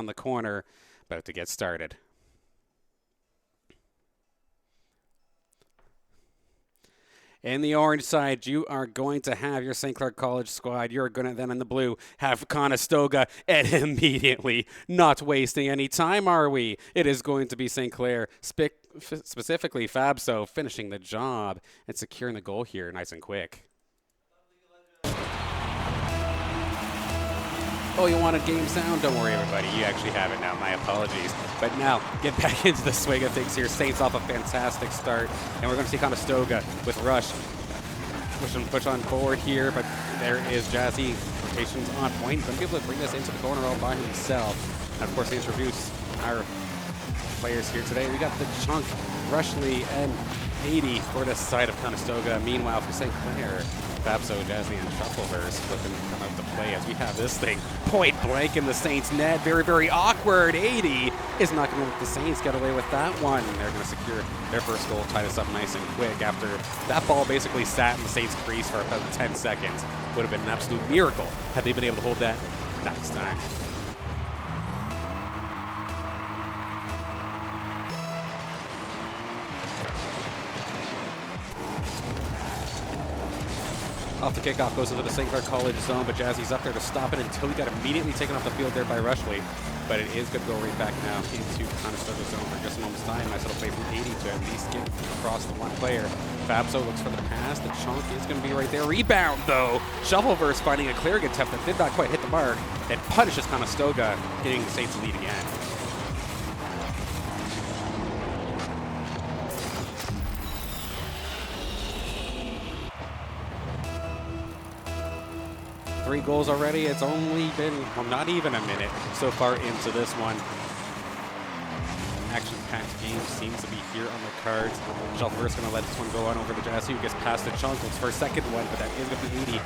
on the corner, about to get started. In the orange side, you are going to have your St. Clair College squad. You're going to then in the blue have Conestoga, and immediately, not wasting any time, are we? It is going to be St. Clair, specifically Fabso, finishing the job and securing the goal here nice and quick. Oh, you wanted game sound? Don't worry, everybody. You actually have it now. My apologies. But now, get back into the swing of things here. Saints off a fantastic start. And we're going to see Conestoga with Rush. Push on forward here, but there is Jazzy. Rotations on point. Going to be able to bring this into the corner all by himself. And, of course, they introduce our players here today. We got the Chunk, Rushley, and 80 for this side of Conestoga. Meanwhile, for St. Clair, Fabso, Jazzy, and Shuffleverse looking to come out to play as we have this thing point blank in the Saints net. Very, very awkward. 80 is not going to let the Saints get away with that one. They're going to secure their first goal, tie this up nice and quick after that ball basically sat in the Saints crease for about 10 seconds. Would have been an absolute miracle had they been able to hold that next time. Off the kickoff, goes into the St. Clair College zone, but Jazzy's up there to stop it until he got immediately taken off the field there by Rushley. But it is going to go right back now into Conestoga zone for just a moment's time. Nice little play from 80 to at least get across the one player. Fabso looks for the pass. The Chunk is going to be right there. Rebound, though. Shuffleverse finding a clearing attempt that did not quite hit the mark. It punishes Conestoga, getting the Saints lead again. Three goals already. It's only been, well, not even a minute so far into this one. Action-packed game seems to be here on the cards. Shuffleverse going to let this one go on over the Jazzy, who gets past the Chunk. Looks for a second one, but that is going to be 80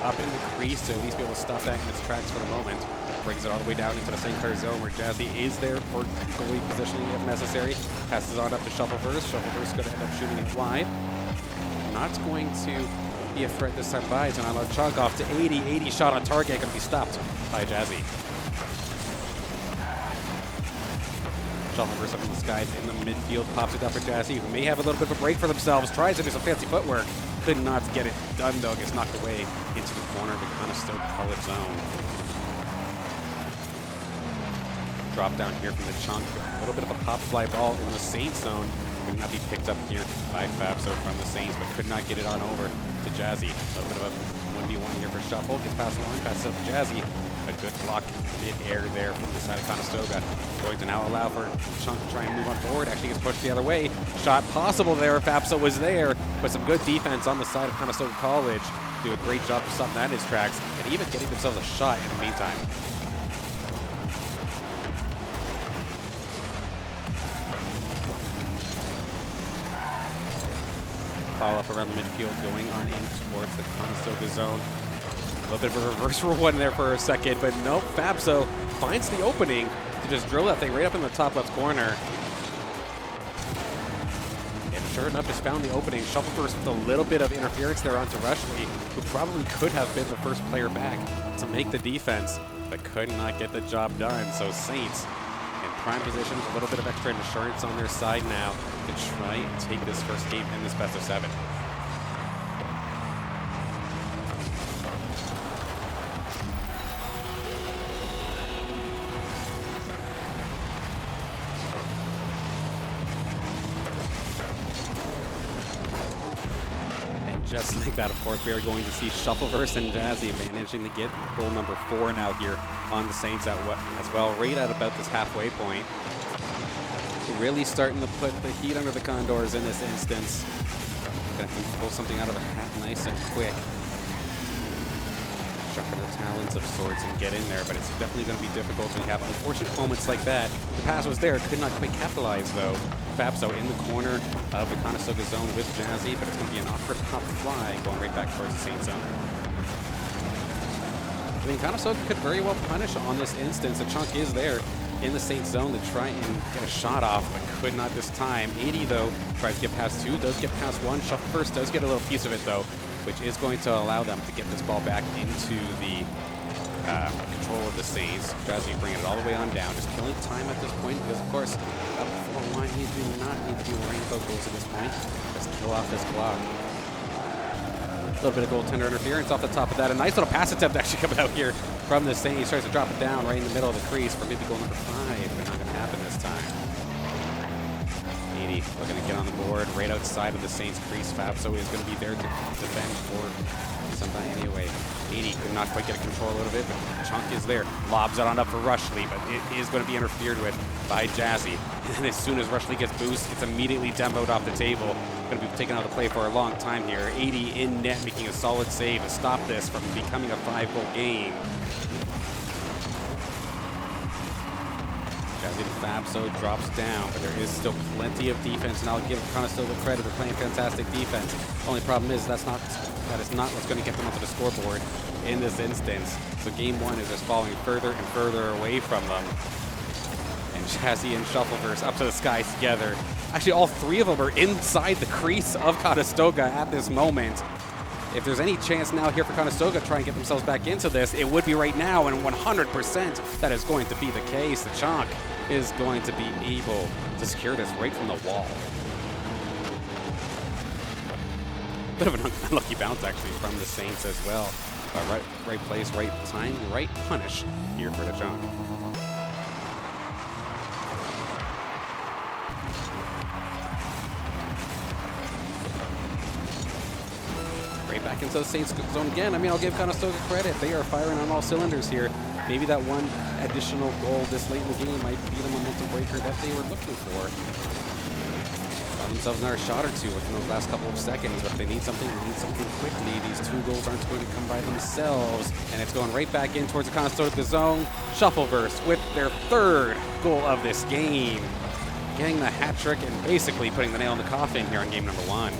up in the crease to at least be able to stop that in its tracks for the moment. Brings it all the way down into the St. Clair zone where Jazzy is there for goalie positioning if necessary. Passes on up to Shuffleverse. Shuffleverse going to end up shooting it wide. Not going to be a threat this time by. It's going to allow Chunk off to 80. 80 shot on target, going to be stopped by Jazzy. Shuffleverse up in the skies in the midfield, pops it up for Jazzy, who may have a little bit of a break for themselves, tries to do some fancy footwork, could not get it done though, gets knocked away into the corner of the Conestoga College zone. Drop down here from the Chunk, a little bit of a pop fly ball in the Saints zone. Could not be picked up here by Fabso from the Saints, but could not get it on over to Jazzy. A little bit of a 1v1 here for Shuffle. Gets past the line, passes up to Jazzy. A good block mid-air there from the side of Conestoga. Going to now allow for Chunk to try and move on forward. Actually gets pushed the other way. Shot possible there if Fabso was there, but some good defense on the side of Conestoga College. Do a great job of stopping that in his tracks, and even getting themselves a shot in the meantime. Follow up around the midfield, going on in towards the Conestoga zone. A little bit of a reverse roll one there for a second, but nope, Fabso finds the opening to just drill that thing right up in the top left corner. And sure enough, just found the opening. Shuffleverse with a little bit of interference there onto Rushley, who probably could have been the first player back to make the defense, but could not get the job done. So Saints in prime position, a little bit of extra insurance on their side now to try and take this first game in this best of 7. Just like that, of course, we are going to see Shuffleverse and Jazzy managing to get goal number 4 now here on the Saints as well, right at about this halfway point. Really starting to put the heat under the Condors in this instance. Gonna pull something out of a hat nice and quick. Sharpen the talons of sorts and get in there, but it's definitely going to be difficult when you have unfortunate moments like that. The pass was there, could not quite capitalize though. Fabso in the corner of the Conestoga zone with Jazzy, but it's going to be an awkward pop fly going right back towards the Saints zone. I mean, Conestoga could very well punish on this instance. The Chunk is there in the Saints zone to try and get a shot off, but could not this time. 80 though, tries to get past 2, does get past 1. Shuffleverse does get a little piece of it though, which is going to allow them to get this ball back into the control of the Saints. Jazzy bringing it all the way on down, just killing time at this point because, of course, up 4-1, you do not need to be worrying about goals at this point. Just kill off this clock. A little bit of goaltender interference off the top of that. A nice little pass attempt actually coming out here from the Saints. Tries to drop it down right in the middle of the crease for maybe goal number 5, but not going to happen this time. 80 looking to get on the board right outside of the Saints crease. Fabso is going to be there to defend for somebody anyway. 80 could not quite get control out of it, but Chunk is there. Lobs it on up for Rushley, but it is going to be interfered with by Jazzy. And as soon as Rushley gets boost, it's immediately demoed off the table. Going to be taken out of the play for a long time here. 80 in net, making a solid save to stop this from becoming a 5-goal game. Jazzy to Fabso drops down, but there is still plenty of defense, and I'll give Conestoga credit for playing fantastic defense. Only problem is that is not what's going to get them onto the scoreboard in this instance. So game 1 is just falling further and further away from them. And Jazzy and Shuffleverse up to the skies together. Actually, all 3 of them are inside the crease of Conestoga at this moment. If there's any chance now here for Conestoga to try and get themselves back into this, it would be right now, and 100% that is going to be the case. The Chonk is going to be able to secure this right from the wall. Bit of an unlucky bounce, actually, from the Saints as well. Right place, right time, right punish here for the Chonk. Right back into the Saints zone again. I mean, I'll give Conestoga credit. They are firing on all cylinders here. Maybe that one additional goal this late in the game might be the momentum breaker that they were looking for. Got themselves another shot or two within those last couple of seconds, but if they need something quickly. These 2 goals aren't going to come by themselves, and it's going right back in towards the Conestoga zone. Shuffleverse with their 3rd goal of this game, getting the hat trick and basically putting the nail in the coffin here on game number 1.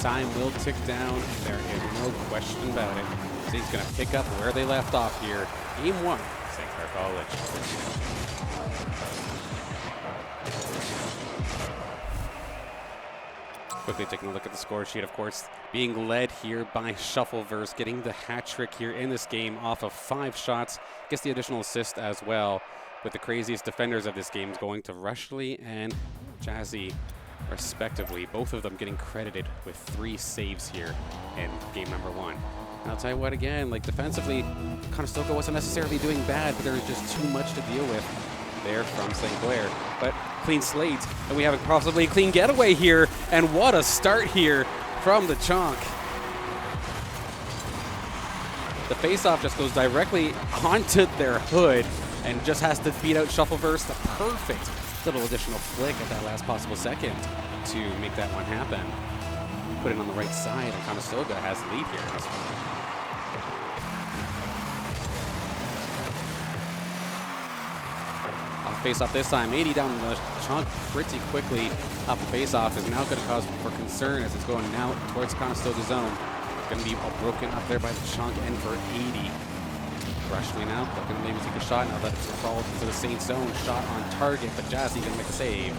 Time will tick down. There is no question about it. Saints going to pick up where they left off here. Game 1, St. Clair College. Quickly taking a look at the score sheet, of course, being led here by Shuffleverse, getting the hat trick here in this game off of 5 shots. Gets the additional assist as well, with the craziest defenders of this game going to Rushley and Jazzy, respectively, both of them getting credited with 3 saves here in game number 1. And I'll tell you what, again, like defensively, Conestoga wasn't necessarily doing bad, but there was just too much to deal with there from St. Clair. But clean slate, and we have a possibly clean getaway here, and what a start here from the Chonk. The faceoff just goes directly onto their hood and just has to beat out Shuffleverse. The perfect little additional flick at that last possible second to make that one happen. Put it on the right side, and Conestoga has the lead here in this one. Off face-off this time, 80 down the Chunk pretty quickly. Off the face-off is now going to cause for concern as it's going now towards Conestoga zone. Going to be all broken up there by the Chunk and for 80. Rushley now looking to maybe take a shot. Now that it's crawled into the Saints zone. Shot on target, but Jazzy going to make a save.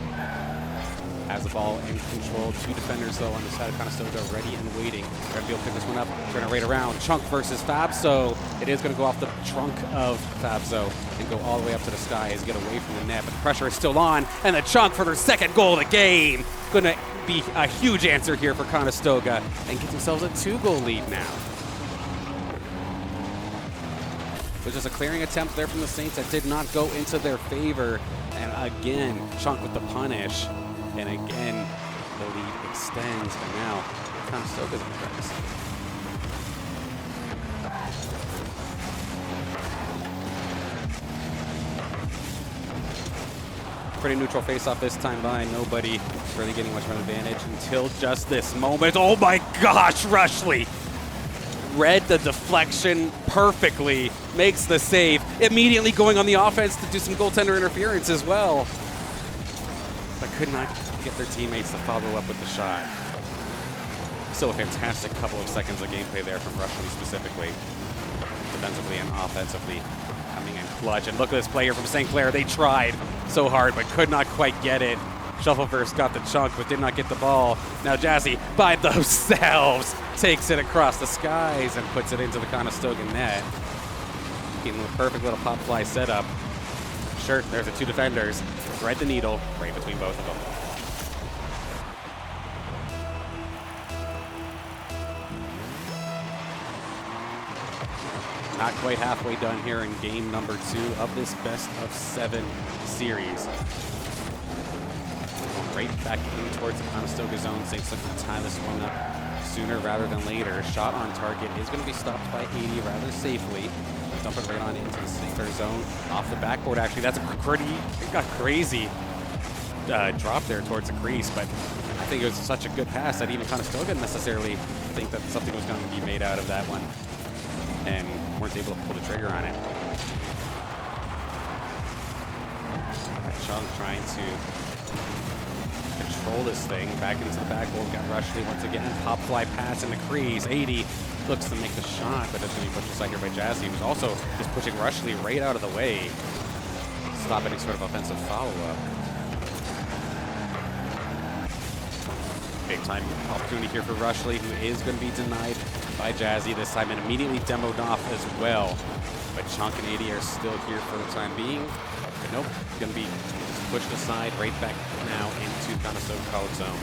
Has the ball in control. 2 defenders, though, on the side of Conestoga, ready and waiting. They're going to be able to pick this one up. Turn it right around. Chunk versus Fabso. It is going to go off the trunk of Fabso and go all the way up to the sky as get away from the net. But the pressure is still on. And the Chunk for their 2nd goal of the game. Going to be a huge answer here for Conestoga and get themselves a 2-goal lead now. It was just a clearing attempt there from the Saints that did not go into their favor. And again, Chunk with the punish. And again, the lead extends. And now, Conestoga's in the press. Pretty neutral face-off this time by nobody really getting much of an advantage until just this moment. Oh my gosh, Rushley! Read the deflection perfectly, makes the save, immediately going on the offense to do some goaltender interference as well. But could not get their teammates to follow up with the shot. Still a fantastic couple of seconds of gameplay there from Rushly specifically. Defensively and offensively coming in clutch. And look at this player from St. Clair. They tried so hard but could not quite get it. Shuffleverse got the chunk but did not get the ball. Now Jazzy by themselves takes it across the skies and puts it into the Conestoga net. Getting the perfect little pop fly setup. Sure, there's the two defenders. Thread the needle right between both of them. Not quite halfway done here in game number 2 of this best of 7 series. Right back in towards the Conestoga zone. Saints looking to tie this one up sooner rather than later. Shot on target is going to be stopped by 80 rather safely. Dump it right on into the St. Clair zone. Off the backboard, actually. That's a crazy drop there towards the crease, but I think it was such a good pass that even Conestoga didn't necessarily think that something was going to be made out of that one, and weren't able to pull the trigger on it. Chung trying to control this thing back into the backboard. Got Rushly once again. Pop fly pass in the crease. 80 looks to make the shot, but it's going to be pushed aside here by Jazzy, who's also just pushing Rushly right out of the way. Stop any sort of offensive follow-up. Big time opportunity here for Rushly, who is going to be denied by Jazzy this time and immediately demoed off as well. But Chunk and 80 are still here for the time being. But nope, going to be pushed aside right back now into Conestoga College zone.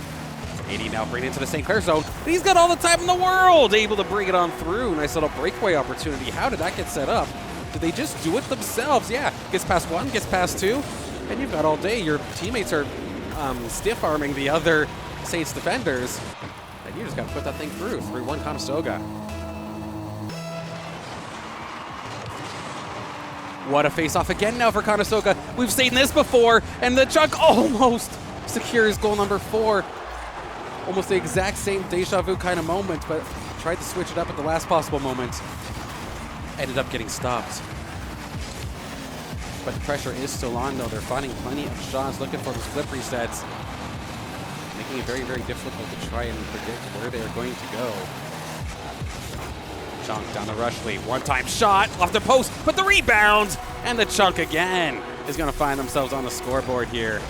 80 now bring it into the St. Clair zone. He's got all the time in the world, able to bring it on through. Nice little breakaway opportunity. How did that get set up? Did they just do it themselves? Yeah, gets past 1, gets past 2, and you've got all day. Your teammates are stiff-arming the other Saints defenders, and you just got to put that thing through. 3-1 Conestoga. What a face-off again now for Conestoga. We've seen this before, and the Chunk almost secures goal number 4. Almost the exact same deja vu kind of moment, but tried to switch it up at the last possible moment. Ended up getting stopped. But the pressure is still on, though. They're finding plenty of shots, looking for those flip resets, making it very, very difficult to try and predict where they're going to go. Chunk down to Rushly. One-time shot off the post, but the rebound! And the Chunk again is going to find themselves on the scoreboard here.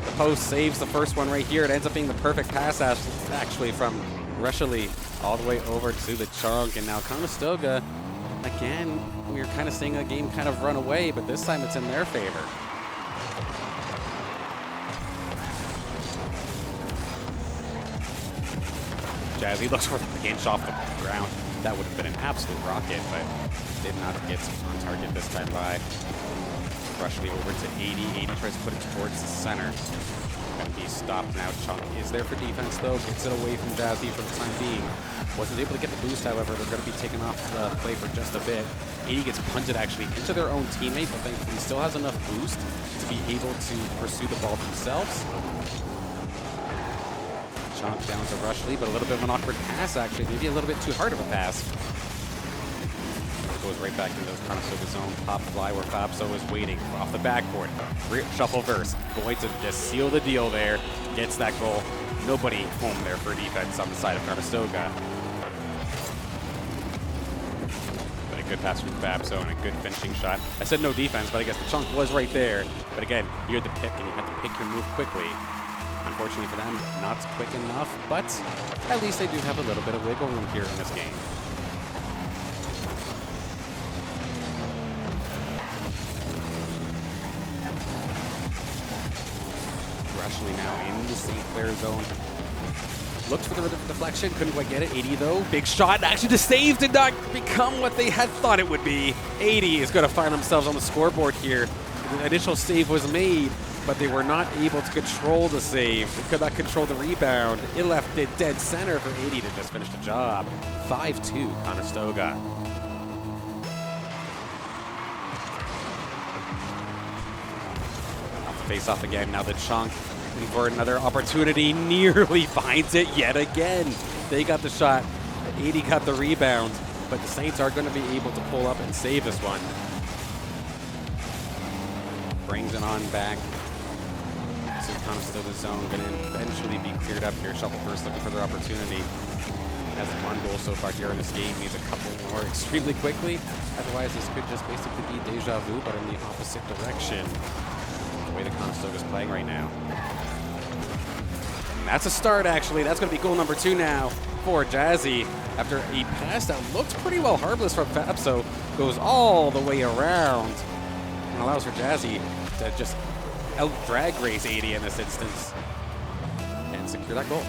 The post saves the first one right here. It ends up being the perfect pass, actually, from Rushly all the way over to the Chunk. And now Conestoga, again, we're kind of seeing a game kind of run away, but this time it's in their favor. Jazzy looks for the inch off the ground. That would have been an absolute rocket, but did not get on target this time by Rushly over to 80. 80 tries to put it towards the center. Going to be stopped now. Chunk is there for defense, though. Gets it away from Jazzy for the time being. Wasn't able to get the boost, however. They're going to be taken off the play for just a bit. 80 gets punted, actually, into their own teammate, but thankfully still has enough boost to be able to pursue the ball themselves. Chunk down to Rushly, but a little bit of an awkward pass, actually. Maybe a little bit too hard of a pass. Goes right back into the Conestoga zone. Pop fly where Fabso is waiting off the backboard. Shuffleverse going to just seal the deal there. Gets that goal. Nobody home there for defense on the side of Conestoga. But a good pass from Fabso and a good finishing shot. I said no defense, but I guess the Chunk was right there. But again, you had to pick, and you had to pick your move quickly. Unfortunately for them, not quick enough, but at least they do have a little bit of wiggle room here in this game. Rushly now in the St. Clair zone. Looked for the deflection, couldn't quite get it. 80 though, big shot. Actually, the save did not become what they had thought it would be. 80 is going to find themselves on the scoreboard here. The initial save was made, but they were not able to control the save. They could not control the rebound. It left it dead center for 80 to just finish the job. 5-2 Conestoga. Face off again. Now the Chunk for another opportunity, nearly finds it yet again. They got the shot. 80 got the rebound, but the Saints are going to be able to pull up and save this one. Brings it on back to Conestoga zone going to eventually be cleared up here. Shuffle first, looking for their opportunity. Has one goal so far here in this game. Needs a couple more extremely quickly. Otherwise, this could just basically be deja vu, but in the opposite direction. The way the Conestoga is playing right now. And that's a start, actually. That's going to be goal number 2 now for Jazzy. After a pass that looked pretty well harmless from Fabso, goes all the way around and allows for Jazzy to just out-drag race 80 in this instance and secure that goal.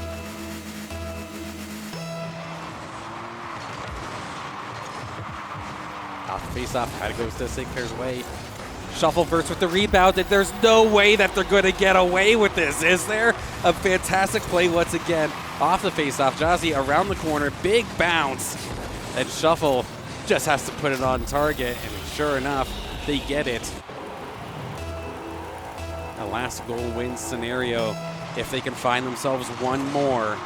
Off the face-off, how it goes to St. Clair's way. Shuffleverse with the rebound, and there's no way that they're going to get away with this, is there? A fantastic play once again. Off the face-off, Jazzy around the corner, big bounce, and Shuffle just has to put it on target, and sure enough, they get it. A last goal win scenario. If they can find themselves one more,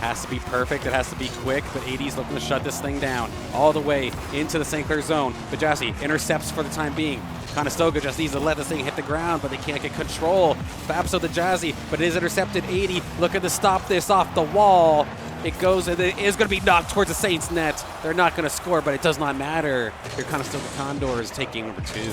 has to be perfect, it has to be quick, but 80's looking to shut this thing down all the way into the St. Clair zone. But Jazzy intercepts for the time being. Conestoga just needs to let this thing hit the ground, but they can't get control. Fabso to Jazzy, but it is intercepted. 80 looking to stop this off the wall. It goes, and it is going to be knocked towards the Saints net. They're not going to score, but it does not matter. Your Conestoga Condor is taking number 2.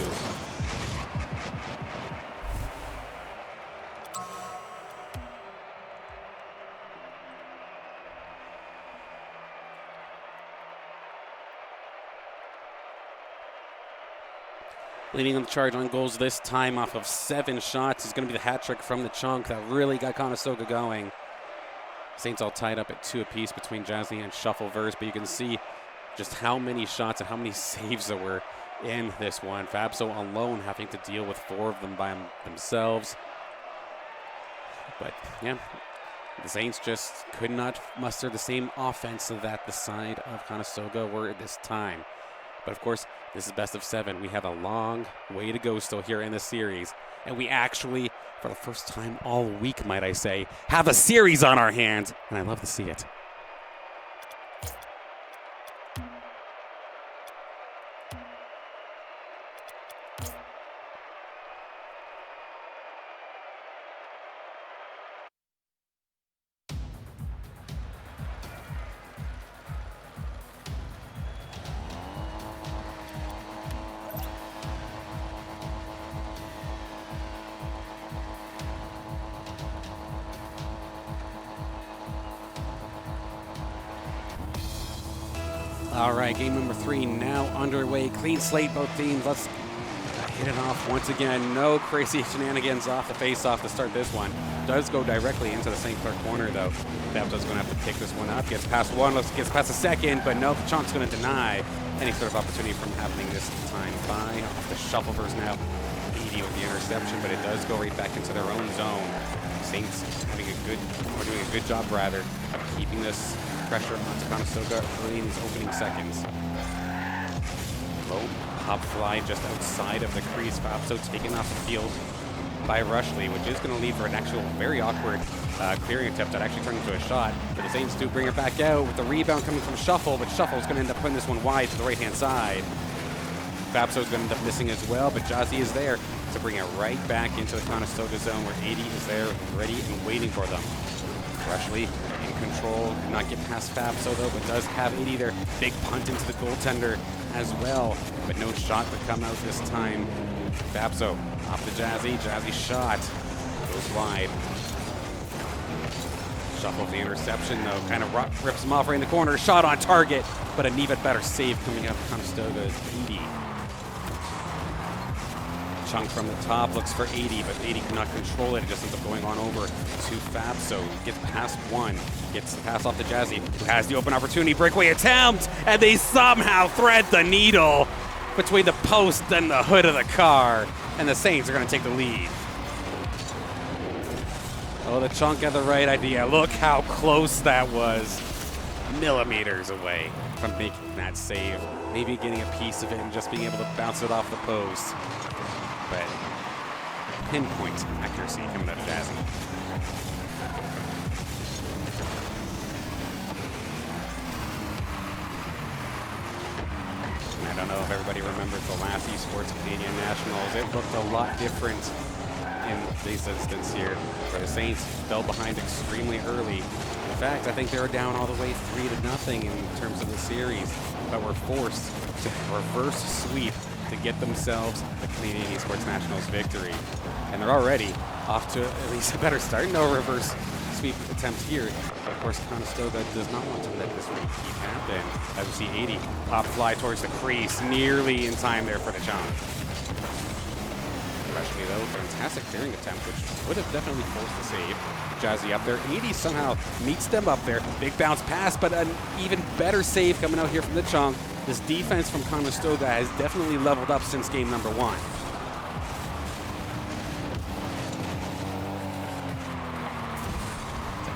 Leading on the charge on goals this time off of 7 shots is going to be the hat trick from the chunk that really got Conestoga going. Saints all tied up at 2 apiece between Jazzy and Shuffleverse, but you can see just how many shots and how many saves there were in this one. Fabso alone having to deal with 4 of them by themselves. But yeah, the Saints just could not muster the same offense that the side of Conestoga were at this time. But of course, this is best of 7. We have a long way to go still here in the series. And we actually, for the first time all week, might I say, have a series on our hands. And I love to see it. All right, game number 3 now underway. Clean slate, both teams. Let's hit it off once again. No crazy shenanigans off the face-off to start this one. Does go directly into the St. Clair corner, though. Fabso's going to have to pick this one up. Gets past one, gets past the second, but no, Chunk's going to deny any sort of opportunity from happening this time by. Off the Shuffleverse now. 80 with the interception, but it does go right back into their own zone. Saints doing a good job, rather, of keeping this pressure onto Conestoga early in these opening seconds. Low hop fly just outside of the crease. Fabso taken off the field by Rushley, which is going to lead for an actual very awkward clearing attempt that actually turned into a shot. But the Saints do bring it back out with the rebound coming from Shuffle, but Shuffle's going to end up putting this one wide to the right-hand side. Fabso's going to end up missing as well, but Jazzy is there to bring it right back into the Conestoga zone where 80 is there ready and waiting for them. Rushley in control, did not get past Fabso though, but does have 80 there. Big punt into the goaltender as well, but no shot to come out this time. Fabso off to Jazzy, Jazzy shot, goes wide. Shuffles the interception though, kind of rips him off right in the corner, shot on target, but an even better save coming out of Conestoga is 80. Chunk from the top, looks for 80, but 80 cannot control it. It just ends up going on over to Fabso. Gets past one, gets the pass off to Jazzy, who has the open opportunity, breakaway attempt, and they somehow thread the needle between the post and the hood of the car, and the Saints are going to take the lead. Oh, the Chunk had the right idea. Look how close that was. Millimeters away from making that save. Maybe getting a piece of it and just being able to bounce it off the post. But pinpoint accuracy coming out of Jazzy. I don't know if everybody remembers the last Esports Canadian Nationals. It looked a lot different in this instance here, where the Saints fell behind extremely early. In fact, I think they were down all the way 3-0 in terms of the series, but were forced to reverse sweep to get themselves the Canadian Esports Nationals victory. And they're already off to at least a better start. No reverse sweep attempt here. But of course, Conestoga does not want to let this repeat happen. As we see 80 pop fly towards the crease, nearly in time there for the jump. Especially though, fantastic clearing attempt, which would have definitely forced the save. Jazzy up there. 80 somehow meets them up there. Big bounce pass, but an even better save coming out here from the chunk. This defense from Conestoga has definitely leveled up since game number 1.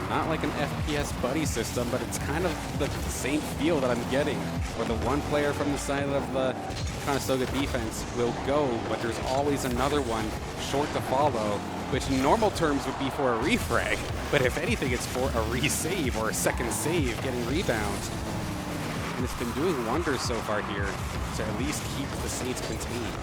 Not like an FPS buddy system, but it's kind of the same feel that I'm getting, where the one player from the side of the Conestoga defense will go, but there's always another one short to follow, which in normal terms would be for a refrag, but if anything, it's for a resave or a second save, getting rebounds. And it's been doing wonders so far here to at least keep the Saints contained.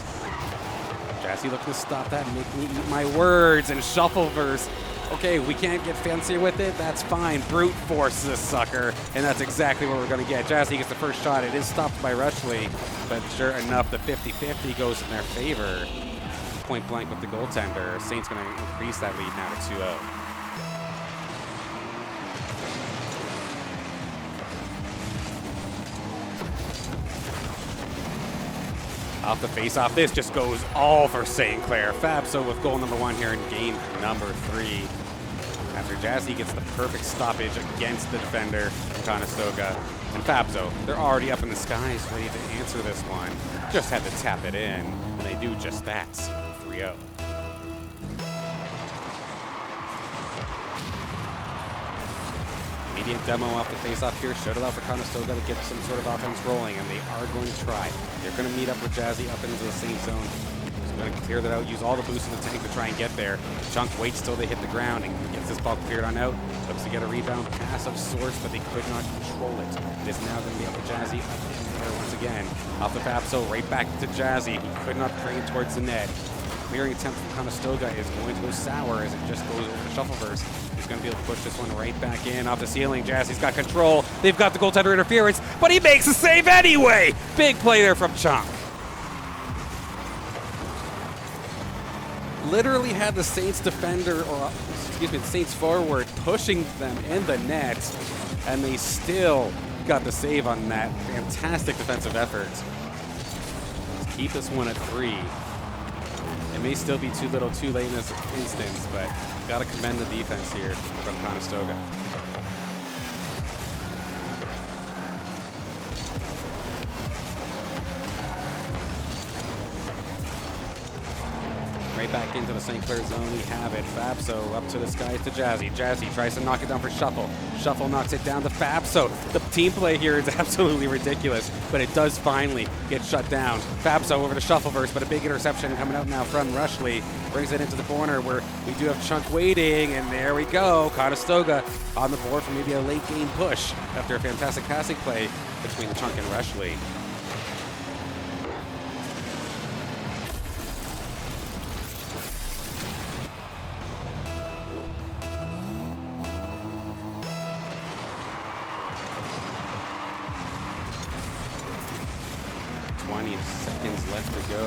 Jazzy looking to stop that, make me eat my words, and Shuffleverse. Okay, we can't get fancier with it, that's fine. Brute force this sucker, and that's exactly what we're gonna get. Jazzy gets the first shot, it is stopped by Rushley, but sure enough, the 50-50 goes in their favor. Point blank with the goaltender. Saints gonna increase that lead now to 2-0. Off the face-off, this just goes all for St. Clair. Fabso with goal number 1 here in game number 3. After Jazzy gets the perfect stoppage against the defender from Conestoga. And Fabso, they're already up in the skies ready to answer this one. Just had to tap it in, and they do just that. 3-0. Immediate demo off the face-off here. Showed it out for Conestoga to get some sort of offense rolling, and they are going to try. They're going to meet up with Jazzy up into the same zone. He's going to clear that out, use all the boost in the tank to try and get there. Chunk waits till they hit the ground and gets this ball cleared on out. Looks to get a rebound pass of sorts, but they could not control it. It is now going to be up to Jazzy up in there once again. Off the Fabso, right back to Jazzy. He could not bring it towards the net. Clearing attempt from Conestoga is going to go sour as it just goes over the Shuffleverse. He's going to be able to push this one right back in off the ceiling. Jazzy's got control. They've got the goaltender interference, but he makes a save anyway. Big play there from Chunk. Literally had the Saints defender, or excuse me, the Saints forward pushing them in the net, and they still got the save on that. Fantastic defensive effort. Let's keep this one at 3. It may still be too little too late in this instance, but got to commend the defense here from Conestoga. Right back into the St. Clair zone, we have it. Fabso up to the skies to Jazzy. Jazzy tries to knock it down for Shuffle. Shuffle knocks it down to Fabso. The team play here is absolutely ridiculous, but it does finally get shut down. Fabso over to Shuffleverse, but a big interception coming out now from Rushley. Brings it into the corner where we do have Chunk waiting, and there we go. Conestoga on the board for maybe a late game push after a fantastic passing play between Chunk and Rushley. Seconds left to go.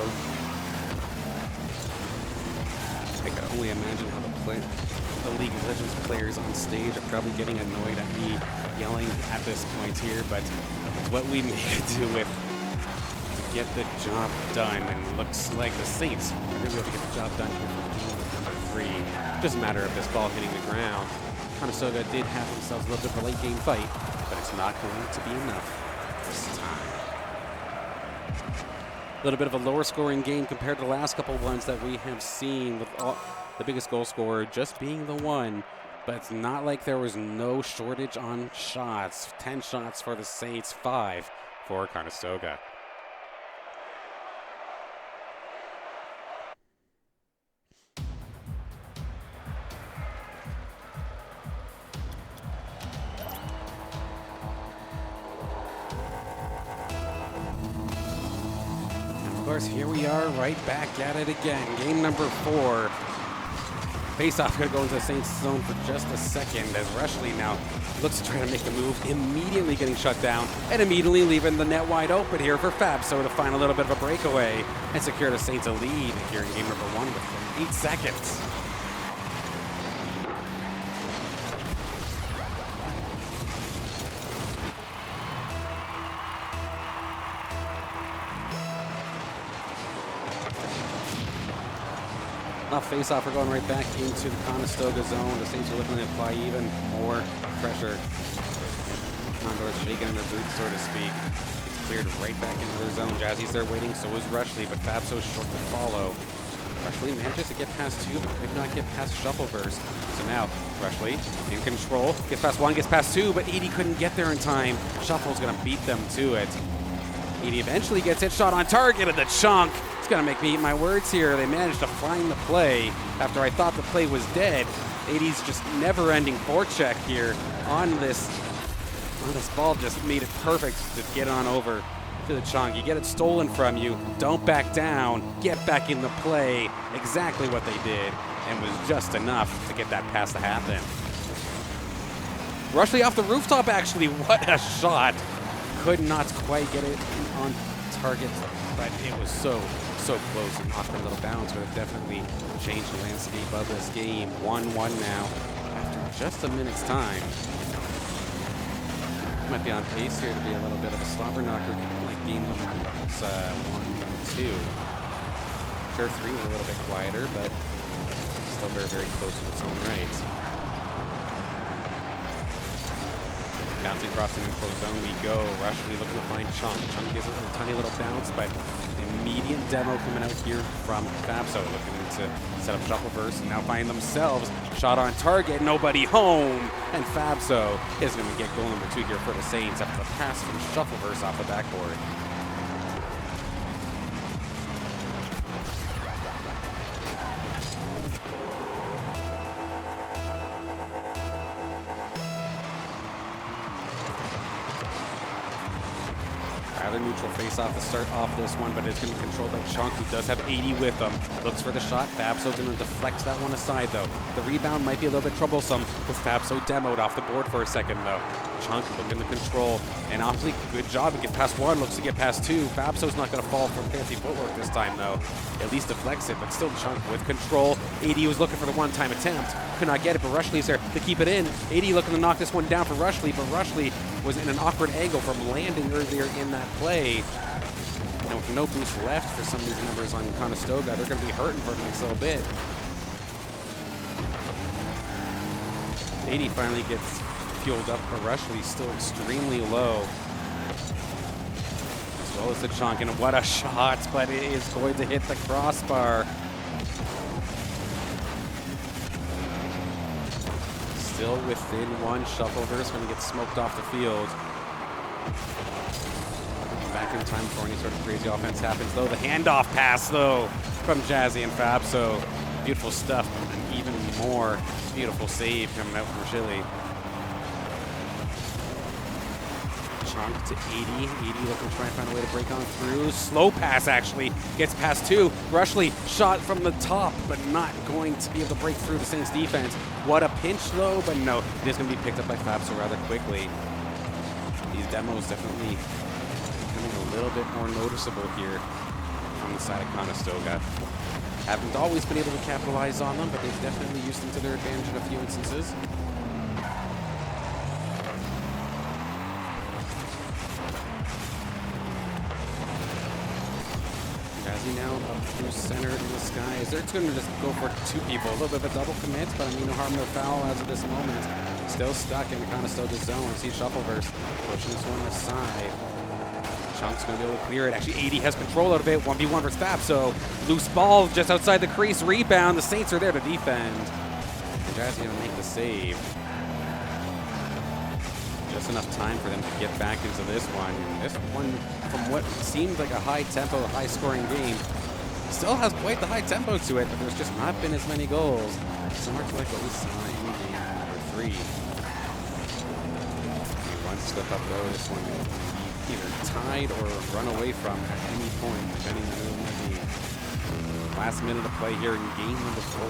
I can only imagine how the League of Legends players on stage are probably getting annoyed at me yelling at this point here, but it's what we made it do with to get the job done, and it looks like the Saints are going to be able to get the job done here for game number 3. Doesn't matter if this ball hitting the ground. Conestoga did have themselves a little bit of a late game fight, but it's not going to be enough this time. A little bit of a lower scoring game compared to the last couple ones that we have seen, with the biggest goal scorer just being the one, but it's not like there was no shortage on shots. 10 shots for the Saints, 5 for Conestoga. Of course, here we are right back at it again. Game number 4. Face-off going to go into the Saints zone for just a second as Rushley now looks to try to make a move, immediately getting shut down and immediately leaving the net wide open here for Fabso to find a little bit of a breakaway and secure the Saints a lead here in game number 1 with 8 seconds. Face-off, we're going right back into the Conestoga zone. The Saints are looking to apply even more pressure. Condor's shaking in their boots, so to speak. It's cleared right back into their zone. Jazzy's there waiting, so is Rushley, but Fabso's short to follow. Rushley manages to get past 2, but could not get past Shuffleverse. So now, Rushley in control. Gets past 1, gets past 2, but Edie couldn't get there in time. Shuffle's going to beat them to it. Edie eventually gets it, shot on target at the chunk. It's going to make me eat my words here. They managed to find the play after I thought the play was dead. Edie's just never-ending forecheck here on this ball just made it perfect to get on over to the chunk. You get it stolen from you, don't back down, get back in the play. Exactly what they did, and was just enough to get that pass to happen. Rushley off the rooftop, actually. What a shot. Could not quite get it on target, but it was so close, and off the little bounce would have definitely changed the landscape of this game. 1-1 now after just a minute's time. Might be on pace here to be a little bit of a slobber knocker like game number 1 and 2. Sure, 3 was a little bit quieter, but still very close in its own right. Bouncing across the enclosed zone we go. Rushley looking to find Chunk. Chunk gives it a tiny little bounce, but immediate demo coming out here from Fabso, looking to set up Shuffleverse and now find themselves shot on target, nobody home, and Fabso is going to get goal number 2 here for the Saints after the pass from Shuffleverse off the backboard. Rather neutral face-off to start off this one, but it's going to be controlled by Chunk, who does have 80 with him. Looks for the shot. Fabso's going to deflect that one aside, though. The rebound might be a little bit troublesome with Fabso demoed off the board for a second, though. Chunk looking to control, and Opsley, good job. He gets past 1, looks to get past 2. Fabso's not going to fall from fancy footwork this time, though. At least deflects it, but still Chunk with control. 80 was looking for the one-time attempt. Could not get it, but Rushley's there to keep it in. 80 looking to knock this one down for Rushley, but Rushley was in an awkward angle from landing earlier in that play. And with no boost left for some of these numbers on Conestoga, they're going to be hurting for the next little bit. 80 finally gets fueled up, but Rushley's still extremely low. As well as the chunk, and what a shot, but it is going to hit the crossbar. Still within 1, Shuffleverse going to get smoked off the field. Back in time before any sort of crazy offense happens, though. The handoff pass, though, from Jazzy and Fabso. Beautiful stuff, and even more beautiful save coming out from Chile. Chunk to 80. 80 looking to try and find a way to break on through. Slow pass, actually. Gets past 2. Rushley shot from the top, but not going to be able to break through the Saints defense. What a pinch, though, but no. It is going to be picked up by Fabso rather quickly. These demos definitely becoming a little bit more noticeable here on the side of Conestoga. Haven't always been able to capitalize on them, but they've definitely used them to their advantage in a few instances. Jazzy now up through center in the skies. They're going to just go for 2 people. A little bit of a double commit, but I mean no harm, no foul as of this moment. Still stuck in the Conestoga zone. See Shuffleverse pushing this one aside. Chunk's going to be able to clear it. Actually, 80 has control out of it. 1v1 versus Fabso. Loose ball just outside the crease. Rebound. The Saints are there to defend. And Jazzy going to make the save. Just enough time for them to get back into this one. This one, from what seemed like a high-tempo, high-scoring game, still has quite the high tempo to it, but there's just not been as many goals. Similar to like what we saw in game number 3. One slip up though, this one either tied or run away from at any point, depending on who it might be. Last minute of play here in game number 4.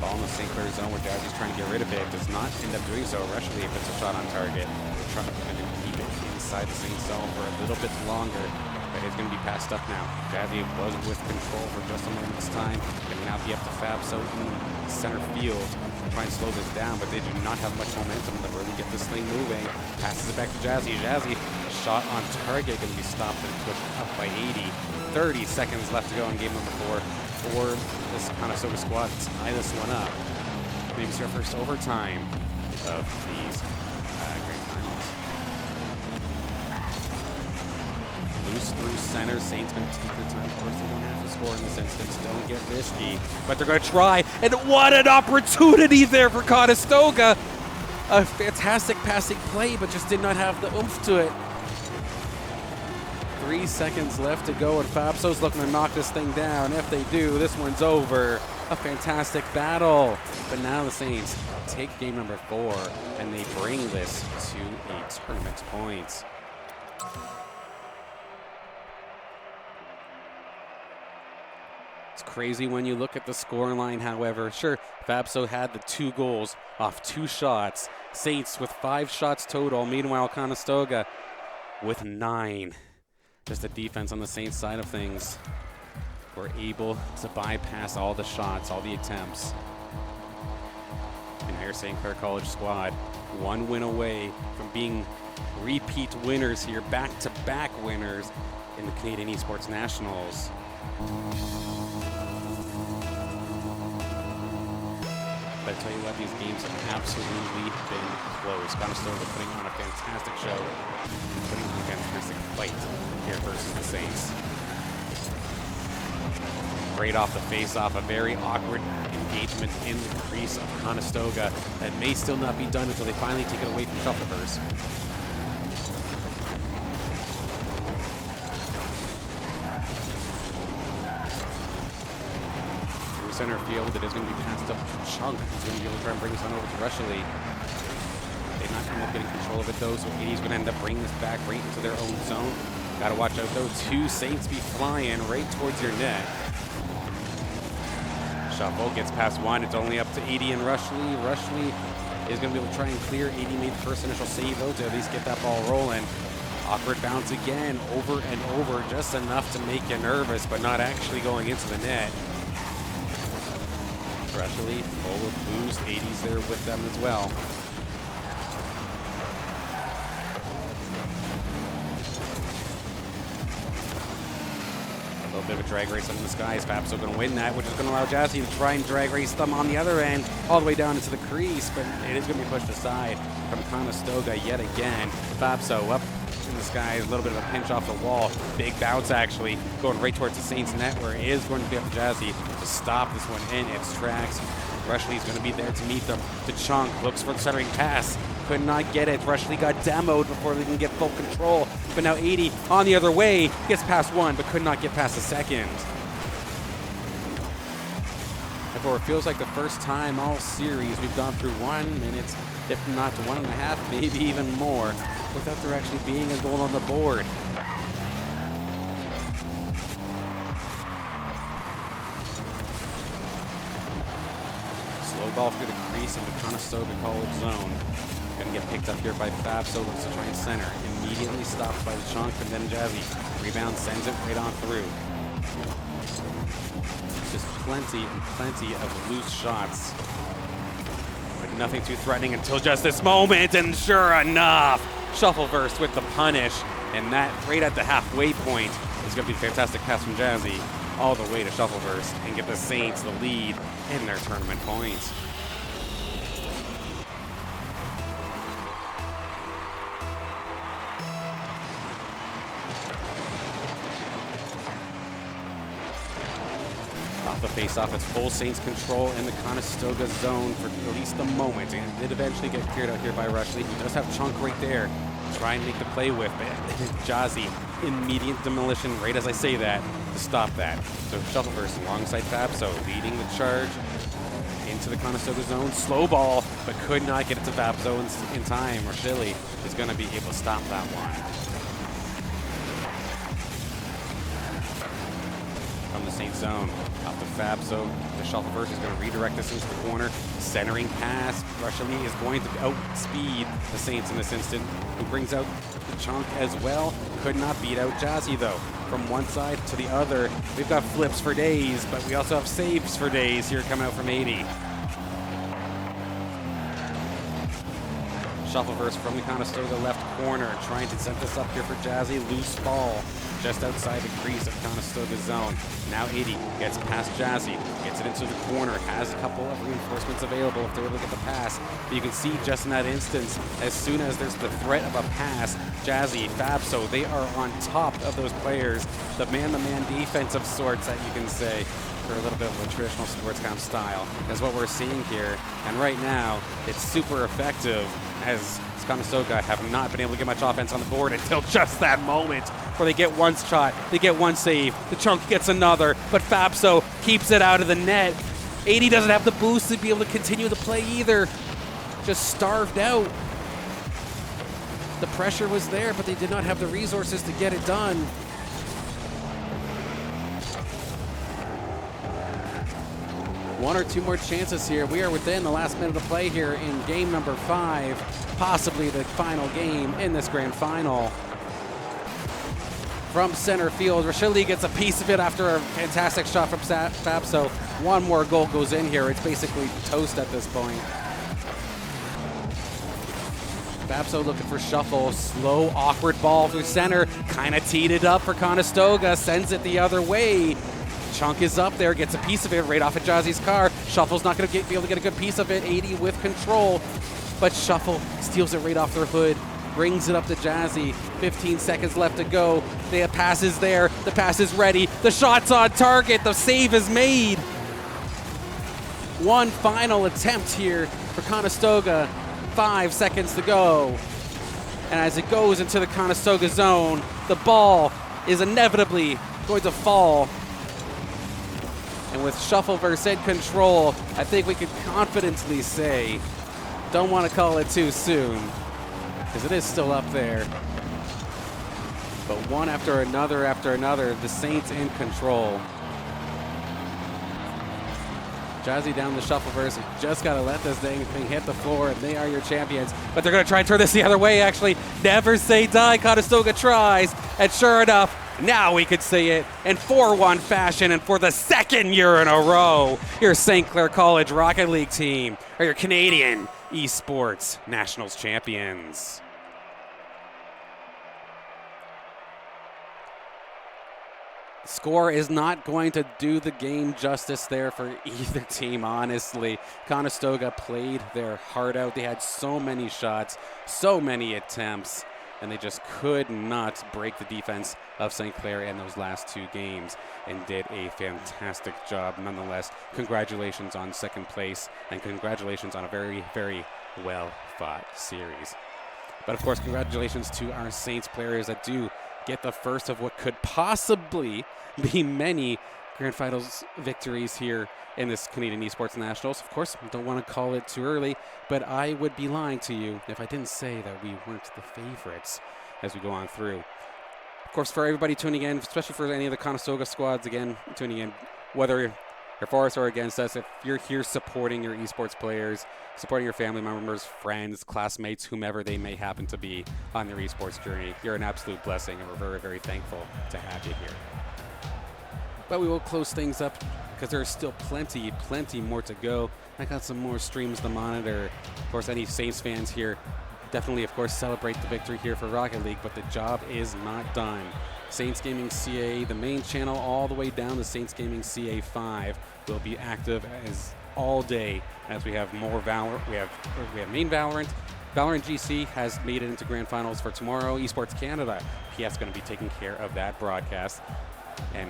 Ball in the St. Clair zone where Jazzy's trying to get rid of it. Does not end up doing so. Rushley, if it's a shot on target, trying to keep it inside the Saint zone for a little bit longer. But it's going to be passed up now. Jazzy was with control for just a moment's time. Going to now be up to Fabso in center field. Try and slow this down, but they do not have much momentum to really get this thing moving. Passes it back to Jazzy. Jazzy, shot on target, going to be stopped and pushed up by 80. 30 seconds left to go in game number 4 for this Conestoga squad to tie this one up. Maybe it's our first overtime of these grand finals. Loose through center. Saints going to take their time. Of course, they don't have to score in this instance. Don't get risky, but they're going to try. And what an opportunity there for Conestoga! A fantastic passing play, but just did not have the oomph to it. 3 seconds left to go, and Fabso's looking to knock this thing down. If they do, this one's over. A fantastic battle. But now the Saints take game number 4, and they bring this to a tournament points. It's crazy when you look at the scoreline, however. Sure, Fabso had the 2 goals off 2 shots. Saints with 5 shots total. Meanwhile, Conestoga with 9. Just the defense on the Saints side of things. We're able to bypass all the shots, all the attempts. And our St. Clair College squad, 1 win away from being repeat winners here, back-to-back winners in the Canadian Esports Nationals. But I tell you what, these games have absolutely been close. Conestoga putting on a fantastic show, putting on a fantastic fight here versus the Saints. Right off the face-off, a very awkward engagement in the crease of Conestoga that may still not be done until they finally take it away from Shufflebers. Center field, it is going to be passed up to Chunk. He's going to be able to try and bring this one over to Rushley. They're not end up getting control of it though, so 80's going to end up bringing this back right into their own zone. Got to watch out though, 2 Saints be flying right towards your net. Shuffle gets past 1, it's only up to 80 and Rushley. Rushley is going to be able to try and clear. 80 made the first initial save though to at least get that ball rolling. Awkward bounce again, over and over, just enough to make you nervous, but not actually going into the net. Rushley, full of boost, 80's there with them as well. A little bit of a drag race in the skies. Fabso going to win that, which is going to allow Jazzy to try and drag race them on the other end, all the way down into the crease, but it is going to be pushed aside from Conestoga yet again. Fabso up in the sky, a little bit of a pinch off the wall. Big bounce actually, going right towards the Saints net, where it is going to be up to Jazzy to stop this one in its tracks. Rushley's going to be there to meet them. The Chunk looks for the centering pass. Could not get it. Rushley got demoed before they can get full control. But now 80 on the other way. Gets past 1, but could not get past the second. Therefore, it feels like the first time all series we've gone through 1 minute, if not 1.5, maybe even more, without there actually being a goal on the board. Slow ball through the crease in the Conestoga College zone. Going to get picked up here by Fabso, looks to try and center. Immediately stopped by the Chunk, and then Jazzy. Rebound sends it right on through. Just plenty and plenty of loose shots. But nothing too threatening until just this moment, and sure enough, Shuffleverse with the punish, and that right at the halfway point is going to be a fantastic pass from Jazzy all the way to Shuffleverse and give the Saints the lead in their tournament points. Off the face-off, it's full Saints control in the Conestoga zone for at least the moment, and it did eventually get cleared out here by Rushley. He does have Chunk right there, try and make the play with, but Jazzy, immediate demolition right as I say that, to stop that. So Shuffleverse alongside Fabso leading the charge into the Conestoga zone. Slow ball, but could not get it to Fabso in time. Rushley is going to be able to stop that one. From the Saints zone. Off the Fab, so the Shuffleverse is going to redirect this into the corner. Centering pass. Rushali is going to outspeed the Saints in this instant, who brings out the Chunk as well. Could not beat out Jazzy, though. From one side to the other, we've got flips for days, but we also have saves for days here coming out from 80. Shuffleverse from the Conestoga left corner, trying to set this up here for Jazzy. Loose ball just outside the crease of Conestoga's zone. Now 80 gets past Jazzy, gets it into the corner, has a couple of reinforcements available if they're able to get the pass. But you can see just in that instance, as soon as there's the threat of a pass, Jazzy, Fabso, they are on top of those players. The man-to-man defense of sorts, that you can say, for a little bit of a traditional sports camp style, is what we're seeing here. And right now, it's super effective, as Conestoga have not been able to get much offense on the board until just that moment where they get one shot, they get one save, the Chunk gets another, but Fabso keeps it out of the net. 80 doesn't have the boost to be able to continue the play either. Just starved out. The pressure was there, but they did not have the resources to get it done. One or two more chances here. We are within the last minute of play here in game number 5, possibly the final game in this grand final. From center field, Rashili gets a piece of it after a fantastic shot from Fabso. One more goal goes in here. It's basically toast at this point. Fabso looking for Shuffle. Slow, awkward ball through center. Kind of teed it up for Conestoga. Sends it the other way. Chunk is up there, gets a piece of it right off of Jazzy's car. Shuffle's not going to be able to get a good piece of it. 80 with control, but Shuffle steals it right off their hood, brings it up to Jazzy. 15 seconds left to go. The pass is there. The pass is ready. The shot's on target. The save is made. One final attempt here for Conestoga. 5 seconds to go. And as it goes into the Conestoga zone, the ball is inevitably going to fall. And with Shuffleverse in control, I think we could confidently say, don't want to call it too soon, because it is still up there. But one after another, the Saints in control. Jazzy down the Shuffleverse. Just got to let this thing hit the floor, and they are your champions. But they're going to try and turn this the other way, actually. Never say die. Conestoga tries. And sure enough, now we could see it in 4-1 fashion, and for the second year in a row, your St. Clair College Rocket League team are your Canadian Esports Nationals champions. Score is not going to do the game justice there for either team, honestly. Conestoga played their heart out. They had so many shots, so many attempts, and they just could not break the defense of St. Clair in those last 2 games, and did a fantastic job nonetheless. Congratulations on second place, and congratulations on a very, very well-fought series. But of course, congratulations to our Saints players that do get the first of what could possibly be many Grand Finals victories here in this Canadian Esports Nationals. Of course, I don't want to call it too early, but I would be lying to you if I didn't say that we weren't the favorites as we go on through. Of course, for everybody tuning in, especially for any of the Conestoga squads, again, tuning in, whether you're for us or against us, if you're here supporting your esports players, supporting your family members, friends, classmates, whomever they may happen to be on their esports journey, you're an absolute blessing, and we're very, very thankful to have you here. But we will close things up because there's still plenty more to go. I got some more streams to monitor. Of course, any Saints fans here definitely, of course, celebrate the victory here for Rocket League, but the job is not done. Saints Gaming CA, the main channel, all the way down to Saints Gaming CA 5 will be active as all day as we have more Valorant. We have main Valorant. Valorant GC has made it into Grand Finals for tomorrow. Esports Canada, PS going to be taking care of that broadcast, and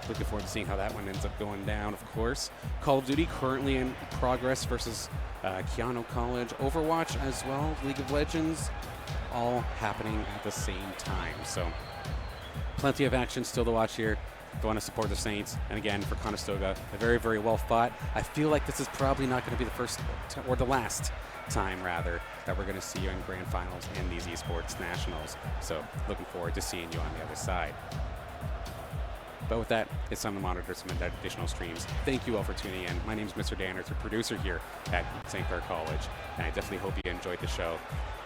looking forward to seeing how that one ends up going down, of course. Call of Duty currently in progress versus Keanu College. Overwatch as well, League of Legends, all happening at the same time. So plenty of action still to watch here. If you want to support the Saints, and again, for Conestoga, a very, very well fought. I feel like this is probably not going to be the first, or the last time, rather, that we're going to see you in Grand Finals in these Esports Nationals. So looking forward to seeing you on the other side. But with that, it's time to monitor some additional streams. Thank you all for tuning in. My name is Mr. Danners, a producer here at St. Clair College, and I definitely hope you enjoyed the show.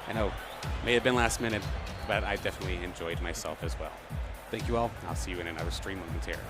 I know it may have been last minute, but I definitely enjoyed myself as well. Thank you all. I'll see you in another stream momentarily.